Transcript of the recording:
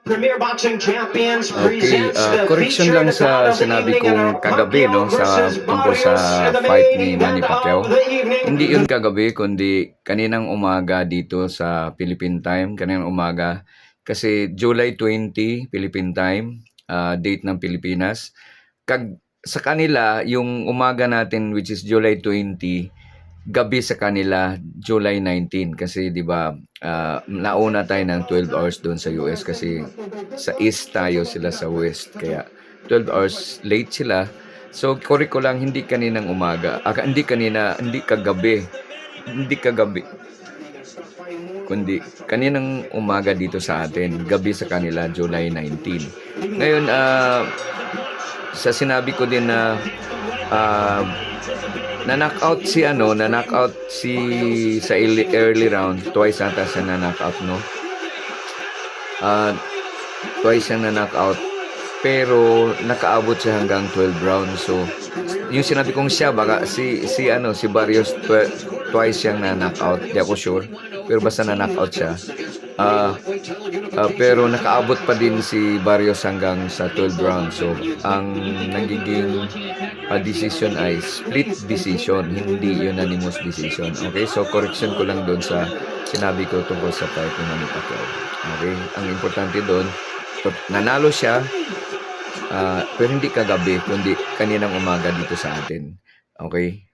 Premier Boxing Champions Okay, presents the correction feature lang at the top sa of the sinabi evening in kong our kagabi, no, Pacquiao sa versus tungkol sa Barrios in the fight main ni Manny event Pacquiao. of the evening. Hindi yun kagabi, kundi kaninang umaga dito sa Philippine Time, kaninang umaga. Kasi July 20, Philippine Time, date ng Pilipinas. Sa kanila, yung umaga natin, which is July 20, gabi sa kanila July 19 kasi 'di ba nauna tayo ng 12 hours doon sa US kasi sa east tayo, sila sa west, kaya 12 hours late sila. So correct ko lang, hindi kaninang umaga, hindi kagabi, kundi kaninang umaga dito sa atin, gabi sa kanila July 19. Ngayon sa sinabi ko din na ah, na-knockout si sa early round, twice ata siya na-knockout, no? Twice siya na-knockout, pero nakaabot siya hanggang 12 rounds. So, yung sinabi kong siya, baka si Barrios twice siyang na-knockout. Di ako sure, pero basta na-knockout siya. Pero nakaabot pa din si Barrios hanggang sa 12 rounds. So, ang nagiging decision ay split decision, hindi unanimous decision. Okay? So, correction ko lang doon sa sinabi ko tungkol sa fight ni Manny Pacquiao. Okay? Ang importante doon, nanalo siya, pero hindi kagabi, kundi kaninang umaga dito sa atin. Okay?